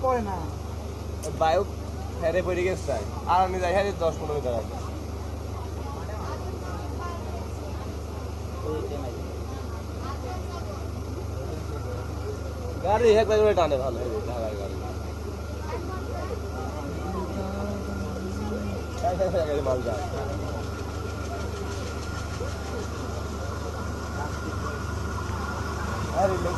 পড়ে না বায়ু হেরে পড়ে গেছে আর আমি যাই হারি 10-15 মিটার আগে গাড়ি একবার করে টানে ভালো ঢাকার গাড়ি গাড়ি মাল যায় আরে লোক